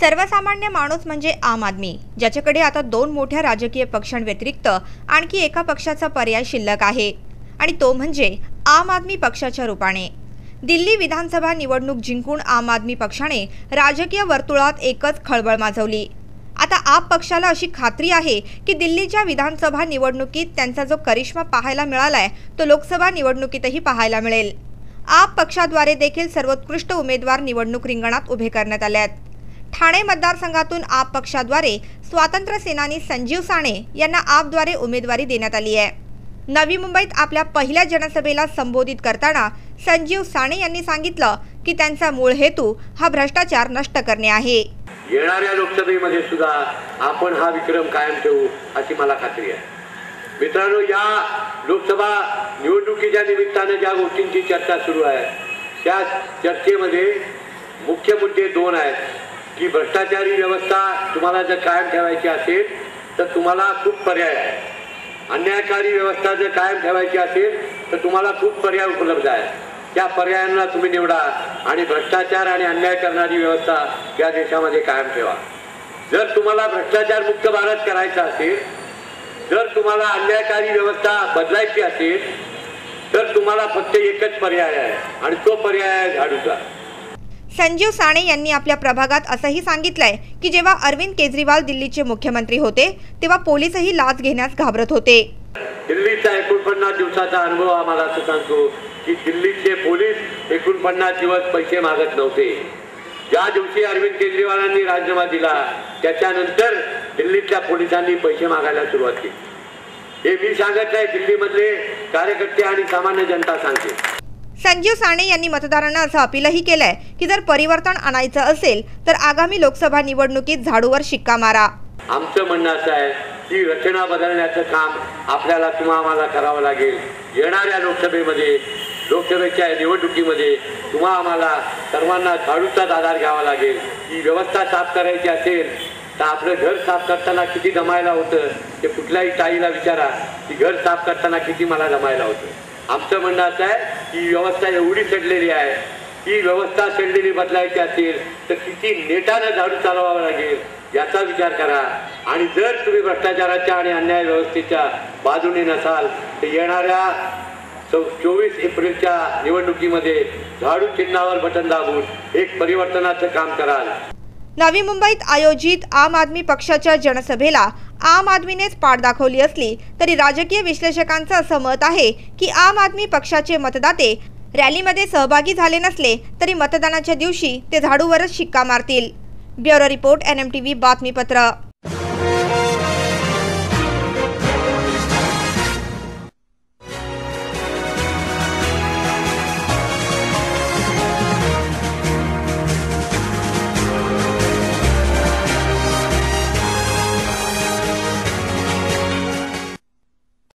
सर्वसामान्य माणूस म्हणजे आम आदमी, ज्याच्याकडे आता दोन मोठ्या राजकीय पक्षांव्यतिरिक्त आणखी एका पक्षाचा पर्याय शिल्लक आहे आणि तो म्हणजे आम आदमी पक्षाच्या रूपाने। दिल्ली विधानसभा निवडणूक जिंकून आम आदमी पक्षाने राजकीय वर्तुळात एकच खळबळ माजवली। आता आप पक्षाला अशी खात्री आहे की दिल्लीच्या विधानसभा निवडणुकीत त्यांचा जो करिश्मा पाहायला मिळालाय तो लोकसभा निवडणुकीतही पाहायला मिळेल। आप पक्षाद्वारे देखील सर्वोत्कृष्ट उमेदवार निवडणूक रिंगणात उभे करण्यात आले आहेत। ठाणे मतदारसंघातून आप पक्षाद्वारे स्वातंत्र्य सेनानी संजीव साणे यांना आपद्वारे उमेदवारी देण्यात आली आहे। नवी मुंबईत आपल्या पहिल्या जनसभेला संबोधित करताना संजीव साणे यांनी सांगितलं की त्यांचा मूळ हेतू हा भ्रष्टाचार नष्ट करणे आहे। येणाऱ्या लोकसभेमध्ये सुद्धा आपण हा विक्रम कायम ठेवू अशी मला खात्री आहे। मित्रांनो, या लोकसभा निवडणुकीच्या निमित्ताने ज्या गोष्टींची चर्चा सुरू आहे त्या चर्चेमध्ये मुख्य मुद्दे दोन आहेत की भ्रष्टाचारी व्यवस्था तुम्हाला जर कायम ठेवायची असेल तर तुम्हाला खूप पर्याय आहे, अन्यायकारी व्यवस्था जर कायम ठेवायची असेल तर तुम्हाला खूप पर्याय उपलब्ध आहेत, त्या पर्यायांना तुम्ही निवडा आणि भ्रष्टाचार आणि अन्याय करणारी व्यवस्था या देशामध्ये कायम ठेवा। जर तुम्हाला भ्रष्टाचार मुक्त भारत करायचा असेल, जर तुम्हाला अन्यायकारी व्यवस्था बदलायची असेल तर तुम्हाला फक्त एकच पर्याय आहे आणि तो पर्याय आहे झाडूचा। संजीव साणे यांनी आपल्या प्रभागात असंही सांगितलंय की जेव्हा अरविंद केजरीवाल दिल्लीचे मुख्यमंत्री होते तेव्हा पोलीसही लाच घेण्यास घाबरत होते। दिल्लीचा 49 दिवसाचा अनुभव आम्हाला असं सांगतो की दिल्लीचे पोलीस 49 दिवस पैसे मागत नव्हते। ज्या दिवशी अरविंद केजरीवालांनी राजीनामा दिला त्याच्यानंतर दिल्लीच्या पोलिसांनी पैसे मागायला सुरुवात केली। हे मी सांगत नाही, दिल्लीमधले कार्यकर्ते आणि सामान्य जनता सांगते। संजीव साणे यांनी मतदारांना असं अपीलही केलंय की जर परिवर्तन आणायचं असेल तर आगामी लोकसभा निवडणुकीत झाडूवर शिक्का मारा। आमचं म्हणणं असं आहे की रचना बदलण्याचं काम आपल्याला किंवा आम्हाला करावं लागेल। येणाऱ्या लोकसभेच्या निवडणुकीमध्ये तुम्हा आम्हाला सर्वांना झाडूचाच आधार घ्यावा लागेल। ही व्यवस्था साफ करायची असेल तर आपलं घर साफ करताना किती जमायला होतं ते कुठल्याही ताईला विचारा की घर साफ करताना किती मला जमायला होतं। आमचं म्हणणं असं आहे की व्यवस्था एवढी सडलेली आहे, ही व्यवस्था सडलेली बदलायची असेल तर किती नेटानं झाडू चालवावं लागेल याचा विचार करा। आणि जर तुम्ही भ्रष्टाचाराच्या आणि अन्याय व्यवस्थेच्या बाजूने नसाल तर येणाऱ्या 24 एप्रिलच्या निवडणुकीमध्ये झाडू चिन्हावर बटन दाबून एक परिवर्तनाचं काम कराल। नवी मुंबईत आयोजित आम आदमी पक्षाच्या जनसभेला आम आदमीनेच पाठ दाखवली असली तरी राजकीय विश्लेषकांचं असं मत आहे की आम आदमी पक्षाचे मतदाते रॅलीमध्ये सहभागी झाले नसले तरी मतदानाच्या दिवशी ते झाडूवरच शिक्का मारतील। ब्युरो रिपोर्ट NMTV बातमीपत्र।